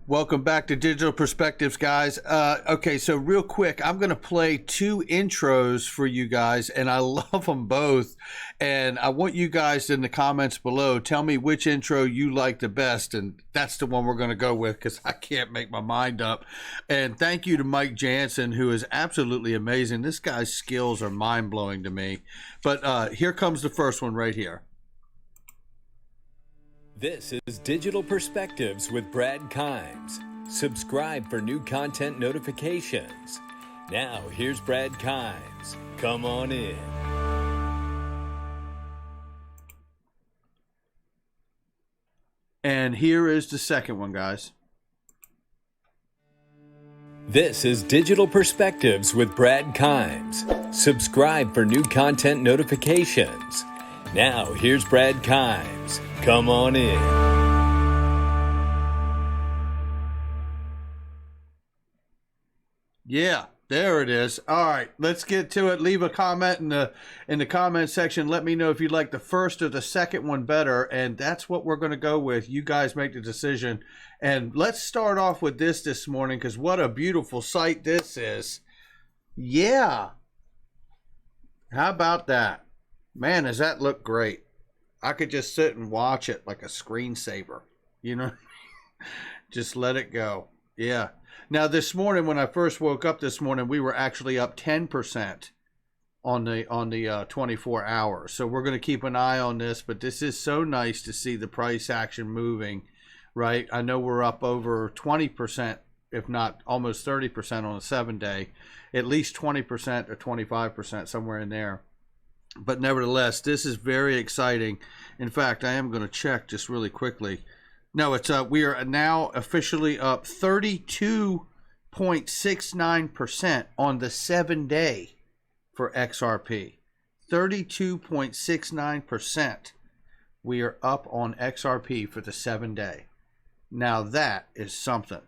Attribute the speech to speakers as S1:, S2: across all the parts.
S1: Welcome back to Digital Perspectives, guys. Okay, so real quick, I'm going to play two intros for you guys, and I love them both. And I want you guys in the comments below, tell me which intro you like the best, and that's the one we're going to go with because I can't make my mind up. And thank you to Mike Jansen, who is absolutely amazing. This guy's skills are mind-blowing to me. But here comes the first one right here.
S2: This is Digital Perspectives with Brad Kimes. Subscribe for new content notifications. Now, here's Brad Kimes. Come on in.
S1: And here is the second one, guys.
S2: This is Digital Perspectives with Brad Kimes. Subscribe for new content notifications. Now, here's Brad Kimes. Come on in.
S1: Yeah, there it is. All right, let's get to it. Leave a comment in the comment section. Let me know if you like the first or the second one better, and that's what we're going to go with. You guys make the decision. And let's start off with this morning, because what a beautiful sight this is. Yeah. How about that? Man, does that look great? I could just sit and watch it like a screensaver, you know, just let it go. Yeah. Now this morning, when I first woke up this morning, we were actually up 10% on the 24 hours. So we're going to keep an eye on this, but this is so nice to see the price action moving, right? I know we're up over 20%, if not almost 30% on a 7-day, at least 20% or 25%, somewhere in there. But nevertheless, this is very exciting. In fact, I am going to check just really quickly. No, it's we are now officially up 32.69% on the 7-day for XRP. 32.69%. We are up on XRP for the 7-day. Now that is something.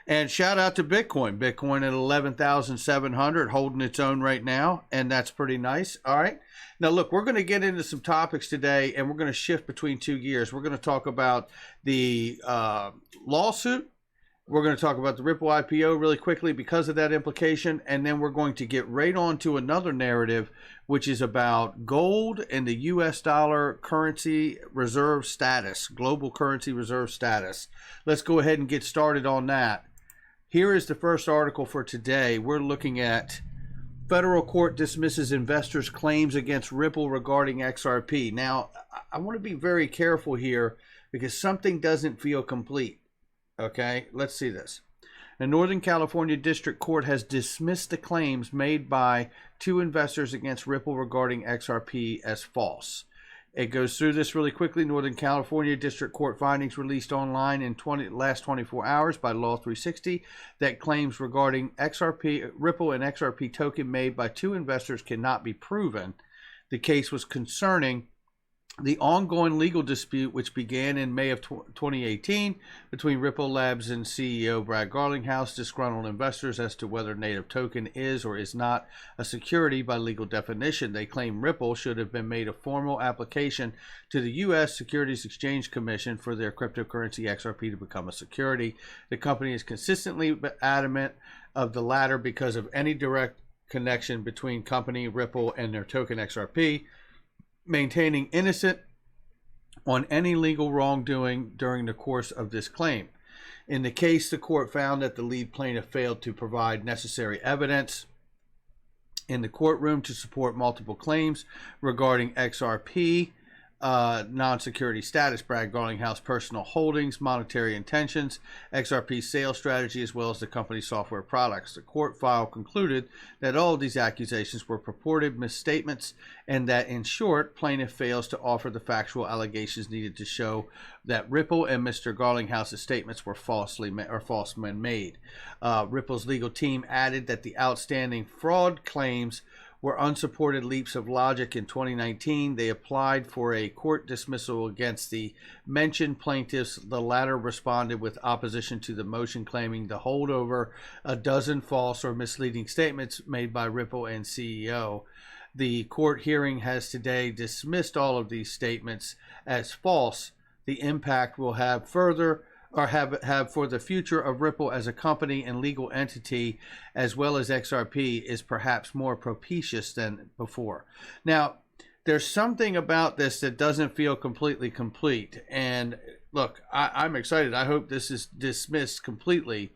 S1: And shout out to Bitcoin. Bitcoin at 11,700, holding its own right now, and that's pretty nice. All right. Now, look, we're going to get into some topics today, and we're going to shift between two gears. We're going to talk about the lawsuit. We're going to talk about the Ripple IPO really quickly because of that implication, and then we're going to get right on to another narrative, which is about gold and the US dollar currency reserve status, global currency reserve status. Let's go ahead and get started on that. Here is the first article for today. We're looking at federal court dismisses investors' claims against Ripple regarding XRP. Now, I want to be very careful here because something doesn't feel complete. Okay, let's see this. A Northern California District Court has dismissed the claims made by two investors against Ripple regarding XRP as false. It goes through this really quickly. Northern California District Court findings released online in last 24 hours by Law 360 that claims regarding XRP, Ripple and XRP token made by two investors cannot be proven. The case was concerning the ongoing legal dispute, which began in May of 2018 between Ripple Labs and CEO Brad Garlinghouse, disgruntled investors as to whether native token is or is not a security by legal definition. They claim Ripple should have been made a formal application to the U.S. Securities Exchange Commission for their cryptocurrency XRP to become a security. The company is consistently adamant of the latter because of any direct connection between company Ripple and their token XRP, maintaining innocent on any legal wrongdoing during the course of this claim. In the case, the court found that the lead plaintiff failed to provide necessary evidence in the courtroom to support multiple claims regarding XRP, non-security status, Brad Garlinghouse personal holdings, monetary intentions, XRP sales strategy, as well as the company's software products. The court file concluded that all of these accusations were purported misstatements and that, in short, plaintiff fails to offer the factual allegations needed to show that Ripple and Mr. Garlinghouse's statements were falsely made. Ripple's legal team added that the outstanding fraud claims were unsupported leaps of logic. In 2019, they applied for a court dismissal against the mentioned plaintiffs. The latter responded with opposition to the motion, claiming to hold over a dozen false or misleading statements made by Ripple and CEO. The court hearing has today dismissed all of these statements as false. The impact will have further or have for the future of Ripple as a company and legal entity, as well as XRP, is perhaps more propitious than before. Now, there's something about this that doesn't feel completely complete. And look, I'm excited. I hope this is dismissed completely.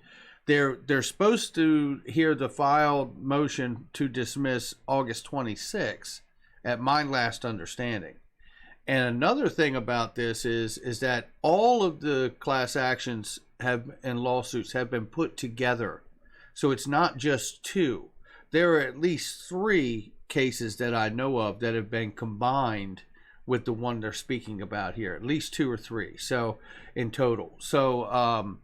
S1: They're supposed to hear the filed motion to dismiss August 26th, at my last understanding. And another thing about this is that all of the class actions and lawsuits have been put together. So it's not just two. There are at least 3 cases that I know of that have been combined with the one they're speaking about here. At least 2 or 3. So in total. So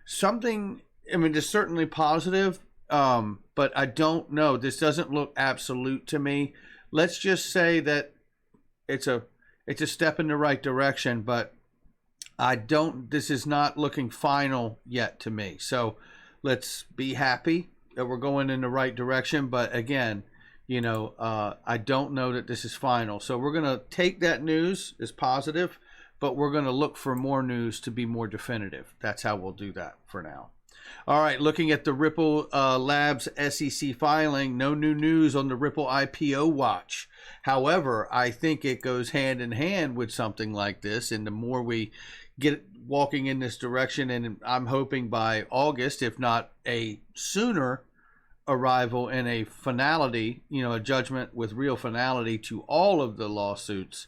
S1: something, I mean, it's certainly positive, but I don't know. This doesn't look absolute to me. Let's just say that it's a step in the right direction, but this is not looking final yet to me. So let's be happy that we're going in the right direction. But again, you know, I don't know that this is final. So we're going to take that news as positive, but we're going to look for more news to be more definitive. That's how we'll do that for now. All right, looking at the Ripple Labs SEC filing, no new news on the Ripple IPO watch. However, I think it goes hand in hand with something like this, and the more we get walking in this direction, and I'm hoping by August, if not a sooner arrival in a finality, you know, a judgment with real finality to all of the lawsuits,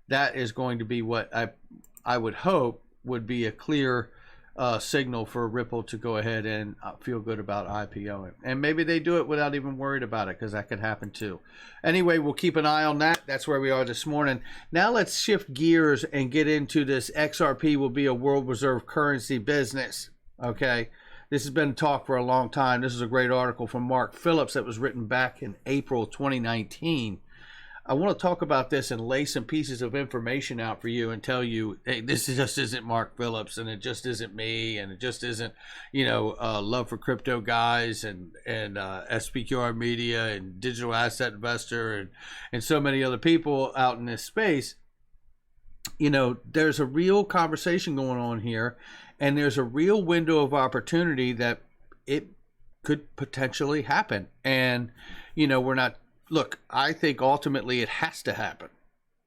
S1: that is going to be what I would hope would be a clear signal for Ripple to go ahead and feel good about IPOing. And maybe they do it without even worried about it, because that could happen too. Anyway, we'll keep an eye on that. That's where we are this morning. Now let's shift gears and get into this XRP will be a world reserve currency business. Okay. This has been talk for a long time. This is a great article from Mark Phillips that was written back in April 2019. I want to talk about this and lay some pieces of information out for you and tell you, hey, this just isn't Mark Phillips, and it just isn't me, and it just isn't, you know, Love for Crypto guys and SPQR Media and Digital Asset Investor and so many other people out in this space. You know, there's a real conversation going on here, and there's a real window of opportunity that it could potentially happen. And, you know, we're not, look, I think ultimately it has to happen,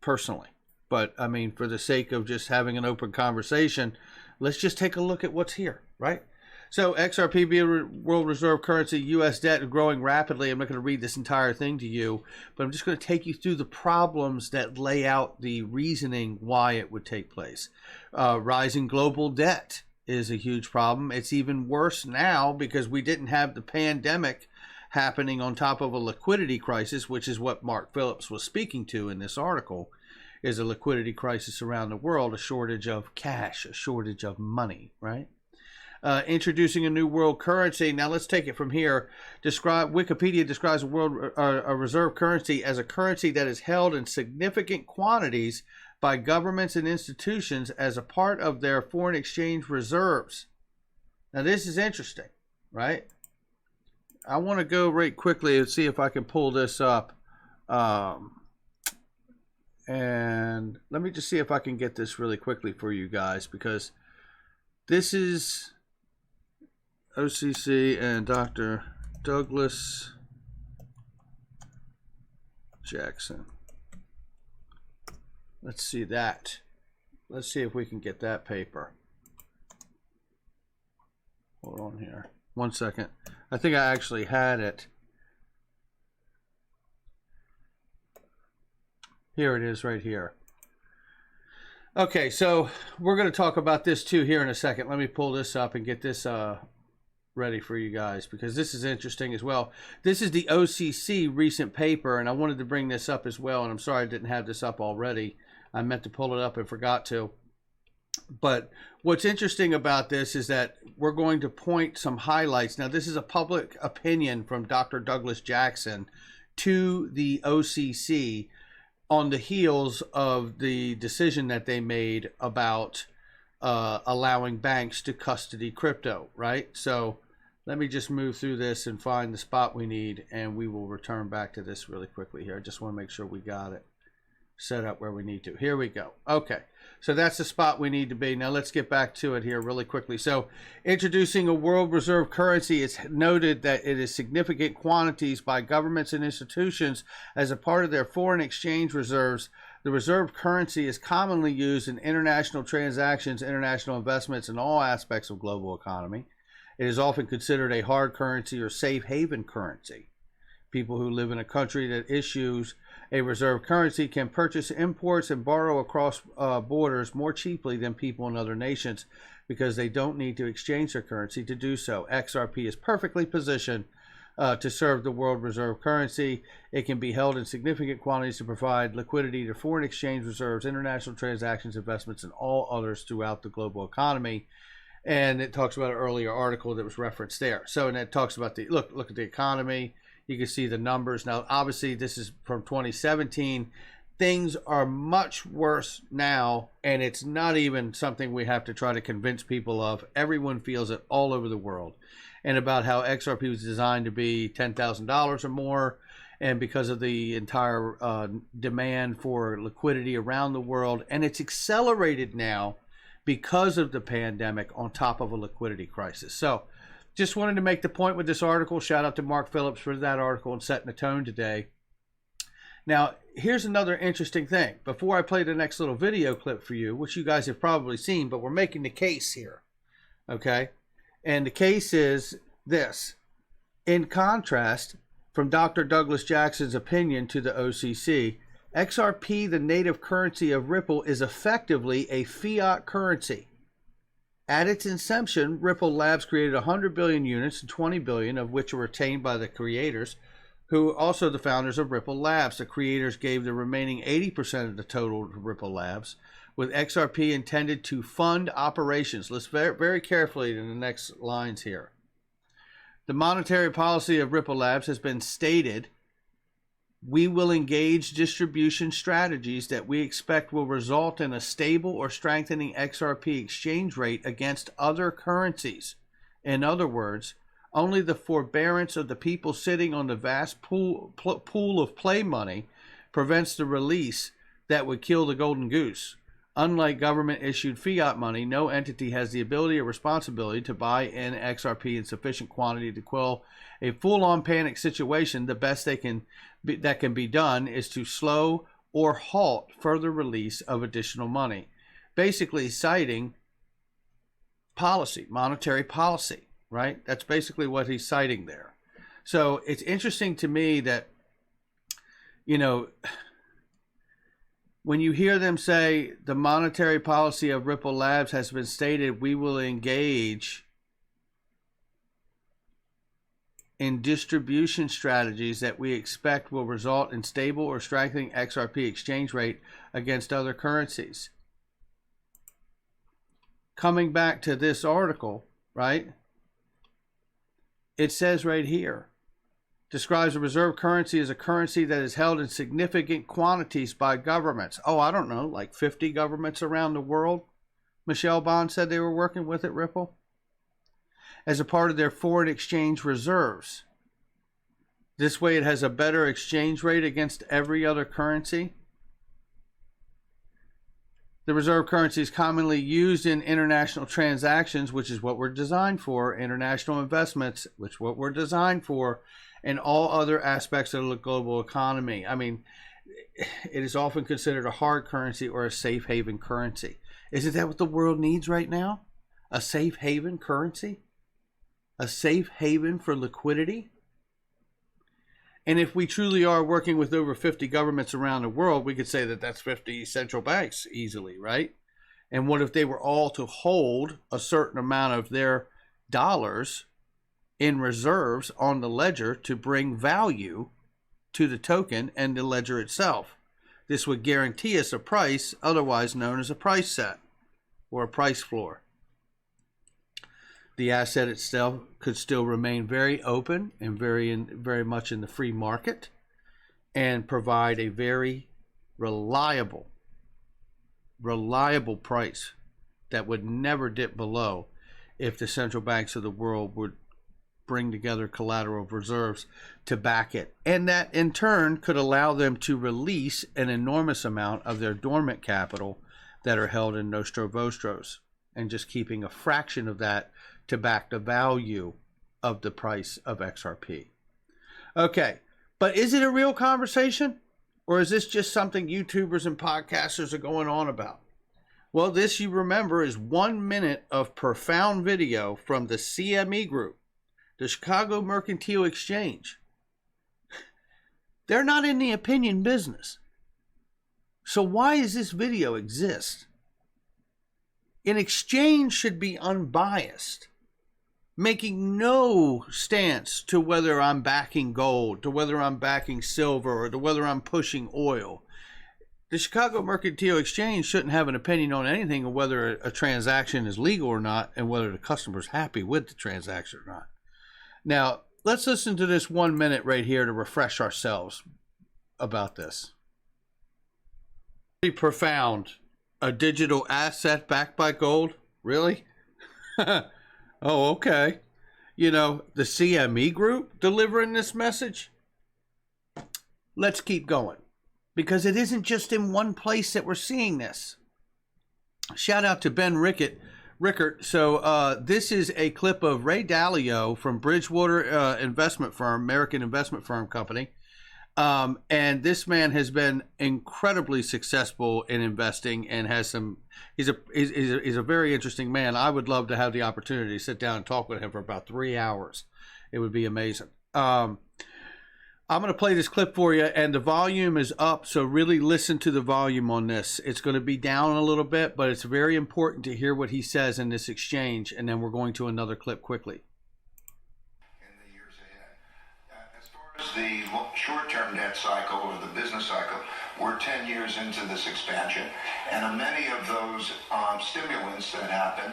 S1: personally. But, I mean, for the sake of just having an open conversation, let's just take a look at what's here, right? So XRP being world reserve currency, U.S. debt growing rapidly. I'm not going to read this entire thing to you, but I'm just going to take you through the problems that lay out the reasoning why it would take place. Rising global debt is a huge problem. It's even worse now because we didn't have the pandemic happening on top of a liquidity crisis, which is what Mark Phillips was speaking to in this article, is a liquidity crisis around the world, a shortage of cash, a shortage of money, right? Introducing a new world currency. Now let's take it from here. Wikipedia describes a reserve currency as a currency that is held in significant quantities by governments and institutions as a part of their foreign exchange reserves. Now this is interesting, right? I want to go right quickly and see if I can pull this up. And let me just see if I can get this really quickly for you guys, because this is OCC and Dr. Douglas Jackson. Let's see that. Let's see if we can get that paper. Hold on here. 1 second. I think I actually had it. Here it is right here. Okay, so we're going to talk about this too here in a second. Let me pull this up and get this ready for you guys, because this is interesting as well. This is the OCC recent paper, and I wanted to bring this up as well, and I'm sorry I didn't have this up already. I meant to pull it up and forgot to. But what's interesting about this is that we're going to point some highlights. Now, this is a public opinion from Dr. Douglas Jackson to the OCC on the heels of the decision that they made about allowing banks to custody crypto, right? So let me just move through this and find the spot we need, and we will return back to this really quickly here. I just want to make sure we got it. set up where we need to. Here we go. Okay. So that's the spot we need to be. Now let's get back to it here really quickly. So introducing a world reserve currency, it's noted that it is significant quantities by governments and institutions as a part of their foreign exchange reserves. The reserve currency is commonly used in international transactions, international investments, and all aspects of global economy. It is often considered a hard currency or safe haven currency. People who live in a country that issues a reserve currency can purchase imports and borrow across borders more cheaply than people in other nations because they don't need to exchange their currency to do so. XRP is perfectly positioned to serve the world reserve currency. It can be held in significant quantities to provide liquidity to foreign exchange reserves, international transactions, investments, and all others throughout the global economy. And it talks about an earlier article that was referenced there. So, and it talks about the look at the economy. You can see the numbers. Now, obviously, this is from 2017. Things are much worse now, and it's not even something we have to try to convince people of. Everyone feels it all over the world. And about how XRP was designed to be $10,000 or more, and because of the entire demand for liquidity around the world. And it's accelerated now because of the pandemic on top of a liquidity crisis. So, just wanted to make the point with this article. Shout out to Mark Phillips for that article and setting the tone today. Now, here's another interesting thing. Before I play the next little video clip for you, which you guys have probably seen, but we're making the case here, okay? And the case is this. In contrast, from Dr. Douglas Jackson's opinion to the OCC, XRP, the native currency of Ripple, is effectively a fiat currency. At its inception, Ripple Labs created 100 billion units, and 20 billion of which were retained by the creators, who are also the founders of Ripple Labs. The creators gave the remaining 80% of the total to Ripple Labs, with XRP intended to fund operations. Let's very carefully in the next lines here. The monetary policy of Ripple Labs has been stated. We will engage distribution strategies that we expect will result in a stable or strengthening XRP exchange rate against other currencies. In other words, only the forbearance of the people sitting on the vast pool of play money prevents the release that would kill the golden goose. Unlike government-issued fiat money, no entity has the ability or responsibility to buy in XRP in sufficient quantity to quell a full-on panic situation. The best that can be done is to slow or halt further release of additional money. Basically citing policy, monetary policy, right? That's basically what he's citing there. So it's interesting to me that, you know, when you hear them say the monetary policy of Ripple Labs has been stated, we will engage in distribution strategies that we expect will result in stable or strengthening XRP exchange rate against other currencies. Coming back to this article, right? It says right here, describes a reserve currency as a currency that is held in significant quantities by governments. Oh, I don't know, like 50 governments around the world. Michelle Bond said they were working with it, Ripple, as a part of their foreign exchange reserves. This way it has a better exchange rate against every other currency. The reserve currency is commonly used in international transactions, which is what we're designed for, international investments, which is what we're designed for, and all other aspects of the global economy. I mean, it is often considered a hard currency or a safe haven currency. Isn't that what the world needs right now? A safe haven currency? A safe haven for liquidity? And if we truly are working with over 50 governments around the world, we could say that that's 50 central banks easily, right? And what if they were all to hold a certain amount of their dollars in reserves on the ledger to bring value to the token and the ledger itself? This would guarantee us a price, otherwise known as a price set or a price floor. The asset itself could still remain very open and very much in the free market and provide a very reliable price that would never dip below if the central banks of the world would bring together collateral reserves to back it. And that in turn could allow them to release an enormous amount of their dormant capital that are held in Nostro Vostros, and just keeping a fraction of that to back the value of the price of XRP. Okay, but is it a real conversation? Or is this just something YouTubers and podcasters are going on about? Well, this, you remember, is 1 minute of profound video from the CME Group, the Chicago Mercantile Exchange. They're not in the opinion business. So why does this video exist? An exchange should be unbiased, making no stance to whether I'm backing gold, to whether I'm backing silver, or to whether I'm pushing oil. The Chicago Mercantile Exchange shouldn't have an opinion on anything of whether a transaction is legal or not, and whether the customer's happy with the transaction or not. Now, let's listen to this 1 minute right here to refresh ourselves about this. Pretty profound. A digital asset backed by gold? Really? Oh, okay. You know, the CME Group delivering this message? Let's keep going, because it isn't just in one place that we're seeing this. Shout out to Ben Rickert. So this is a clip of Ray Dalio from Bridgewater investment firm, American investment firm company. And this man has been incredibly successful in investing, and has some. He's a very interesting man. I would love to have the opportunity to sit down and talk with him for about 3 hours. It would be amazing. I'm going to play this clip for you, and the volume is up, so really listen to the volume on this. It's going to be down a little bit, but it's very important to hear what he says in this exchange, and then we're going to another clip quickly.
S3: The short-term debt cycle, or the business cycle, we're 10 years into this expansion, and many of those stimulants that happen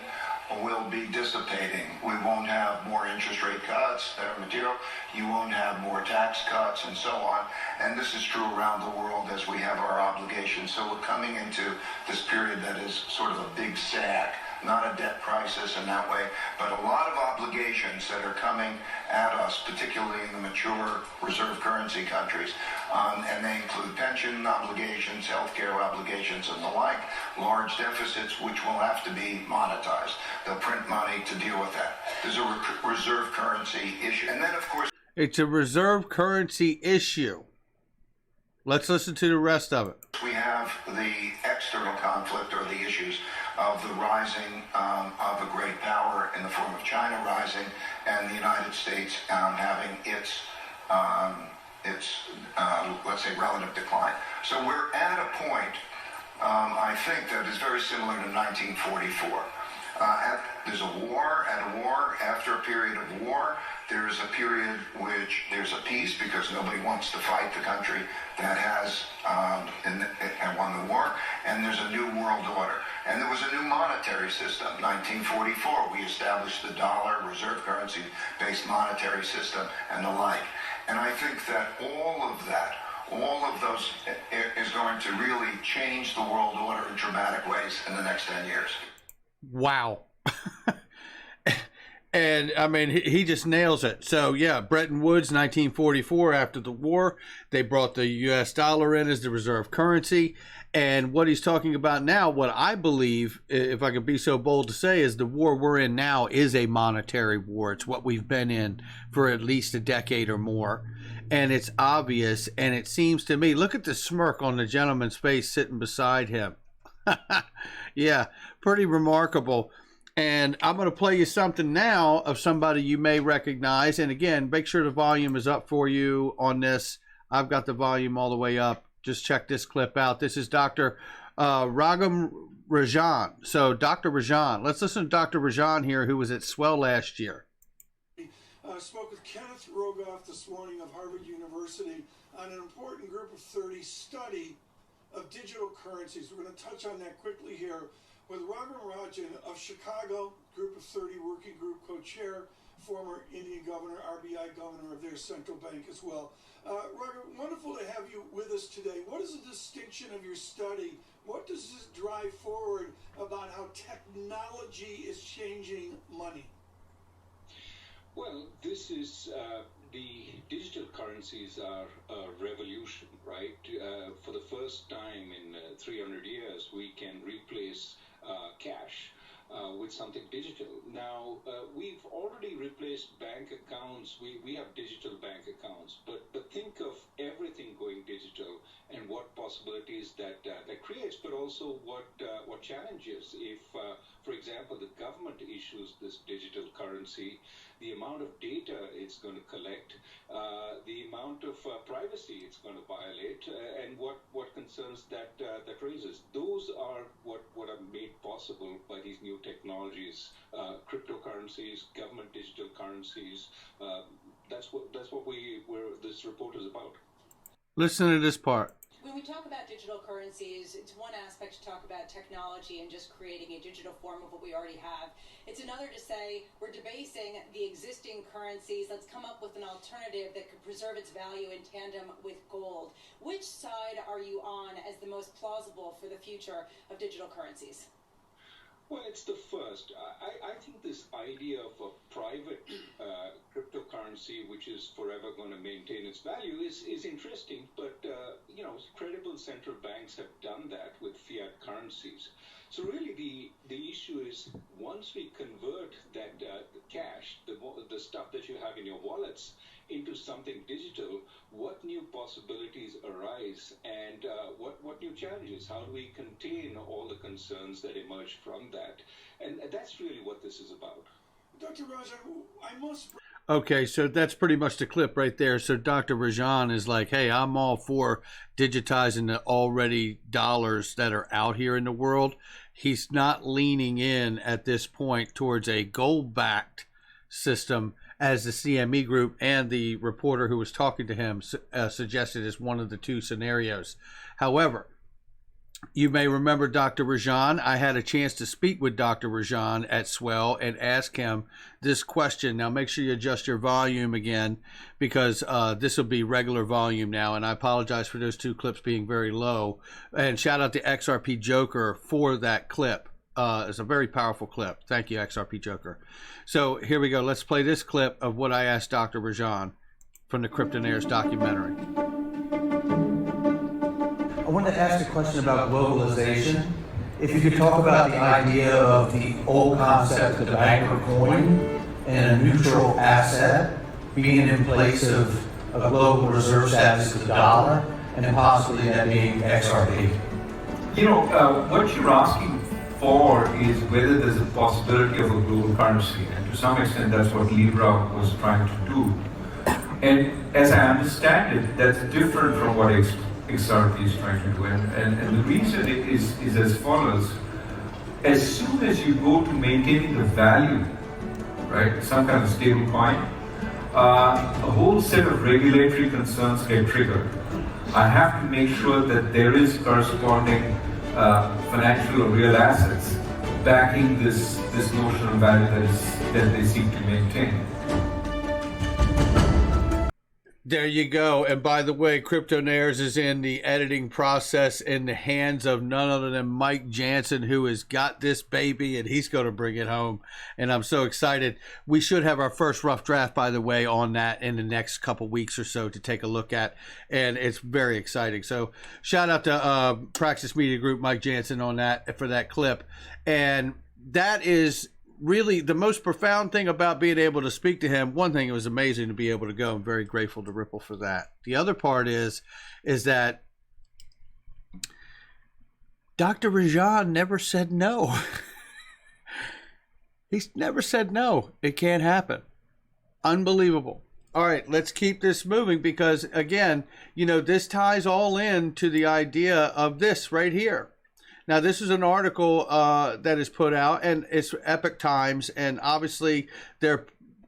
S3: will be dissipating. We won't have more interest rate cuts that are material. You won't have more tax cuts and so on. And this is true around the world as we have our obligations. So we're coming into this period that is sort of a big sag, not a debt crisis in that way, but a lot of obligations that are coming at us, particularly in the mature reserve currency countries. And they include pension obligations, healthcare obligations, and the like, large deficits which will have to be monetized. They'll print money to deal with that. There's a reserve currency issue. And then, of course,
S1: it's a reserve currency issue. Let's listen to the rest of it.
S3: We have the external conflict, or the issues of the rising of a great power in the form of China rising, and the United States having its let's say, relative decline. So we're at a point, I think, that is very similar to 1944. There's a war, after a period of war, there's a period which there's a peace, because nobody wants to fight the country that has and won the war, and there's a new world order. And there was a new monetary system. 1944, we established the dollar, reserve currency-based monetary system, and the like. And I think that all of those is going to really change the world order in dramatic ways in the next 10 years.
S1: Wow. And I mean, he just nails it. So yeah, Bretton Woods, 1944, after the war, they brought the USDollar in as the reserve currency. And what he's talking about now, what I believe, if I could be so bold to say, is the war we're in now is a monetary war. It's what we've been in for at least a decade or more. And it's obvious. And it seems to me, look at the smirk on the gentleman's face sitting beside him. Yeah, pretty remarkable. And I'm going to play you something now of somebody you may recognize. And again, make sure the volume is up for you on this. I've got the volume all the way up. Just check this clip out. This is Dr. Rajan. So Dr. Rajan, let's listen to Dr. Rajan here, who was at Swell last year.
S4: Spoke with Kenneth Rogoff this morning of Harvard University on an important group of 30 study of digital currencies. We're going to touch on that quickly here with Rajan of Chicago, group of 30 working group co-chair, former Indian governor, RBI governor of their central bank as well. Rajan, wonderful to have you with us today. What is the distinction of your study? What does this drive forward about how technology is changing money?
S5: Well, this is the digital currencies are a revolution, right? For the first time in 300 years, we can replace cash with something digital. Now, we've already replaced bank accounts. We have digital bank accounts, but think of everything going digital and what possibilities that creates, but also what challenges. If, for example, the government issues this digital currency, the amount of data it's going to collect, the amount of privacy it's going to violate, and what concerns that raises. Those are what are made possible by these new technologies, cryptocurrencies, government digital currencies. That's what this report is about.
S1: Listen to this part.
S6: When we talk about digital currencies, it's one aspect to talk about technology and just creating a digital form of what we already have. It's another to say we're debasing the existing currencies. Let's come up with an alternative that could preserve its value in tandem with gold. Which side are you on as the most plausible for the future of digital currencies?
S5: Well, it's the first. I think this idea of a private cryptocurrency, which is forever going to maintain its value, is interesting. But credible central banks have done that with fiat currencies. So really, the issue is once we convert that the cash, the stuff that you have in your wallets, into something digital, what new possibilities arise, and what new challenges? How do we contain all the concerns that emerge from that? And that's really what this is about.
S4: Dr. Rajan, I must...
S1: Okay, so that's pretty much the clip right there. So Dr. Rajan is like, hey, I'm all for digitizing the already dollars that are out here in the world. He's not leaning in at this point towards a gold-backed system, as the CME Group and the reporter who was talking to him suggested as one of the two scenarios. However, you may remember Dr. Rajan. I had a chance to speak with Dr. Rajan at Swell and ask him this question. Now, make sure you adjust your volume again, because this will be regular volume now, and I apologize for those two clips being very low. And shout out to XRP Joker for that clip. It's a very powerful clip. Thank you, XRP Joker. So here we go. Let's play this clip of what I asked Dr. Rajan from the Kryptonaires documentary.
S7: I wanted to ask a question about globalization. If you could talk about the idea of the old concept of the banker coin and a neutral asset being in place of a global reserve status of the dollar, and possibly that being XRP.
S8: What you're asking for is whether there's a possibility of a global currency, and to some extent that's what Libra was trying to do. And as I understand it, that's different from what XRP is trying to do. And the reason is as follows. As soon as you go to maintaining the value, right, some kind of stable coin, a whole set of regulatory concerns get triggered. I have to make sure that there is corresponding financial or real assets backing this notional value that they seek to maintain.
S1: There you go. And by the way, Kryptonaires is in the editing process in the hands of none other than Mike Jansen, who has got this baby, and he's going to bring it home. And I'm so excited. We should have our first rough draft, by the way, on that in the next couple weeks or so to take a look at. And it's very exciting. So shout out to Praxis Media Group, Mike Jansen, on that for that clip. And that is really the most profound thing about being able to speak to him. One thing, it was amazing to be able to go. I'm very grateful to Ripple for that. The other part is that Dr. Rajan never said no. He's never said no. It can't happen. Unbelievable. All right, let's keep this moving, because again, this ties all in to the idea of this right here. Now, this is an article that is put out, and it's Epoch Times, and obviously they're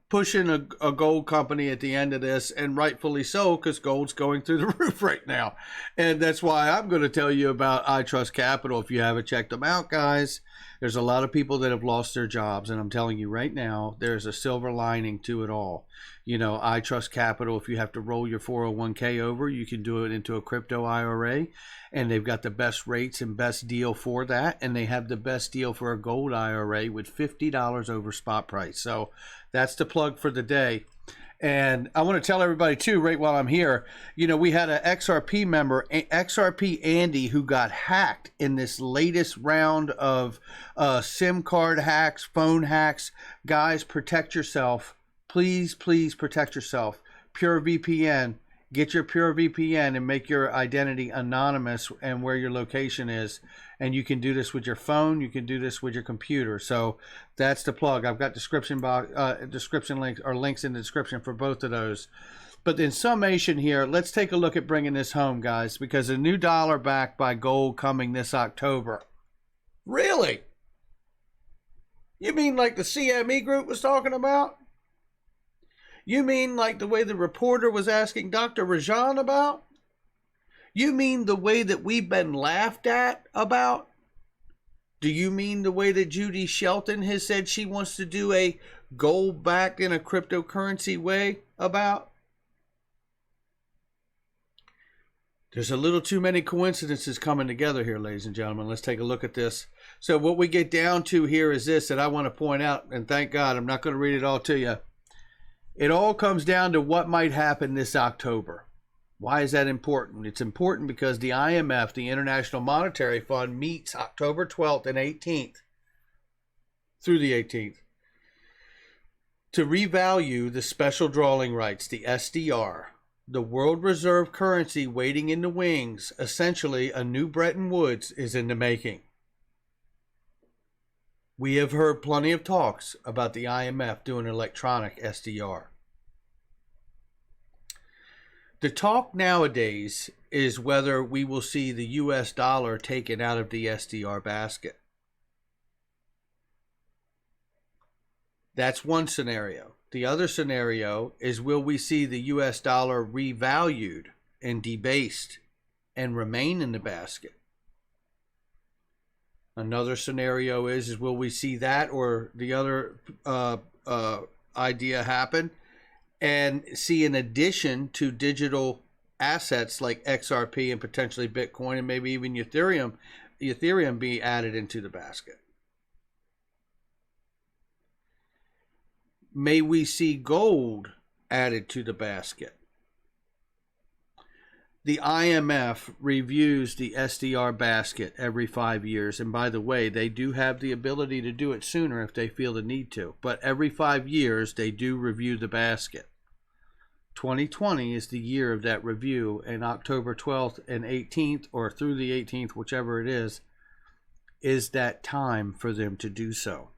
S1: pushing a gold company at the end of this, and rightfully so, because gold's going through the roof right now. And that's why I'm going to tell you about I Trust Capital if you haven't checked them out, guys. There's a lot of people that have lost their jobs, and I'm telling you right now, there's a silver lining to it all. You know, I Trust Capital, if you have to roll your 401k over, you can do it into a crypto IRA, and they've got the best rates and best deal for that, and they have the best deal for a gold IRA with $50 over spot price. So that's the plug for the day. And I want to tell everybody too, right while I'm here, you know, we had an XRP member, XRP Andy, who got hacked in this latest round of SIM card hacks, phone hacks. Guys, protect yourself. Please, please protect yourself. Pure VPN. Get your Pure VPN and make your identity anonymous and where your location is. And you can do this with your phone. You can do this with your computer. So that's the plug. I've got description links or links in the description for both of those. But in summation here, let's take a look at bringing this home, guys, because a new dollar backed by gold coming this October. Really? You mean like the CME Group was talking about? You mean like the way the reporter was asking Dr. Rajan about? You mean the way that we've been laughed at about? Do you mean the way that Judy Shelton has said she wants to do a gold backed in a cryptocurrency way about? There's a little too many coincidences coming together here, ladies and gentlemen. Let's take a look at this. So what we get down to here is this that I want to point out, and thank God I'm not going to read it all to you. It all comes down to what might happen this October. Why is that important? It's important because the IMF, the International Monetary Fund, meets October 12th and 18th through the 18th to revalue the special drawing rights, the SDR, the world reserve currency waiting in the wings. Essentially, a new Bretton Woods is in the making. We have heard plenty of talks about the IMF doing electronic SDR. The talk nowadays is whether we will see the US dollar taken out of the SDR basket. That's one scenario. The other scenario is, will we see the US dollar revalued and debased and remain in the basket? Another scenario is will we see that or the other idea happen and see, in addition to digital assets like XRP and potentially Bitcoin and maybe even Ethereum be added into the basket? May we see gold added to the basket? The IMF reviews the SDR basket every 5 years. And by the way, they do have the ability to do it sooner if they feel the need to. But every 5 years, they do review the basket. 2020 is the year of that review. And October 12th and 18th, or through the 18th, whichever it is that time for them to do so.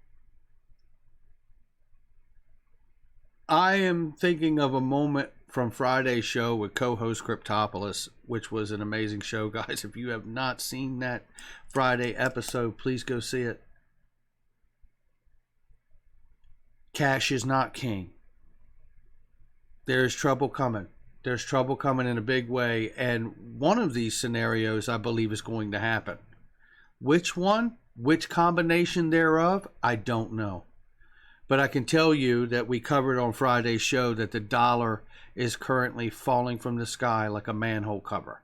S1: I am thinking of a moment from Friday's show with co-host Cryptopolis, which was an amazing show, guys. If you have not seen that Friday episode, please go see it. Cash is not king. There's trouble coming. There's trouble coming in a big way, and one of these scenarios, I believe, is going to happen. Which one? Which combination thereof? I don't know. But I can tell you that we covered on Friday's show that the dollar is currently falling from the sky like a manhole cover.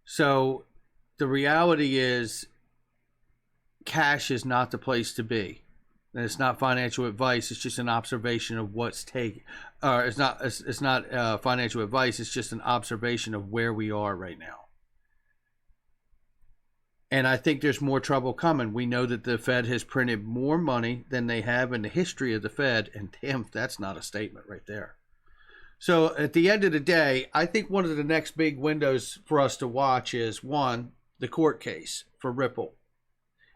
S1: So the reality is, cash is not the place to be. And it's not financial advice. It's just an observation of what's taking. It's not financial advice. It's just an observation of where we are right now. And I think there's more trouble coming. We know that the Fed has printed more money than they have in the history of the Fed. And damn, that's not a statement right there. So at the end of the day, I think one of the next big windows for us to watch is, one, the court case for Ripple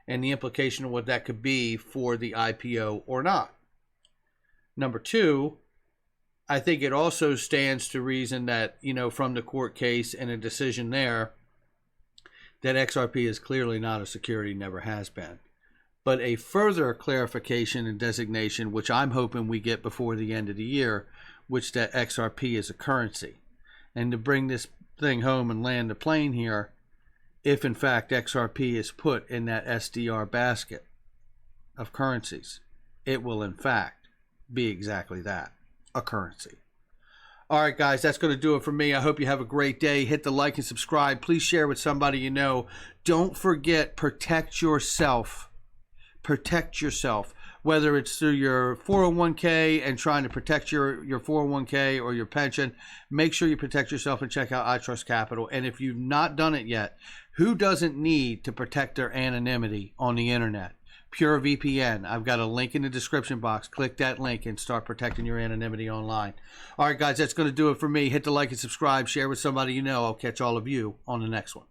S1: and the implication of what that could be for the IPO or not. Number two, I think it also stands to reason that, from the court case and a decision there, that XRP is clearly not a security, never has been. But a further clarification and designation, which I'm hoping we get before the end of the year, which that XRP is a currency. And to bring this thing home and land the plane here, if in fact XRP is put in that SDR basket of currencies, it will in fact be exactly that, a currency. All right, guys, that's going to do it for me. I hope you have a great day. Hit the like and subscribe. Please share with somebody you know. Don't forget, protect yourself. Protect yourself, whether it's through your 401k and trying to protect your 401k or your pension. Make sure you protect yourself and check out I Trust Capital. And if you've not done it yet, who doesn't need to protect their anonymity on the internet? Pure VPN. I've got a link in the description box. Click that link and start protecting your anonymity online. All right, guys, that's going to do it for me. Hit the like and subscribe. Share with somebody you know. I'll catch all of you on the next one.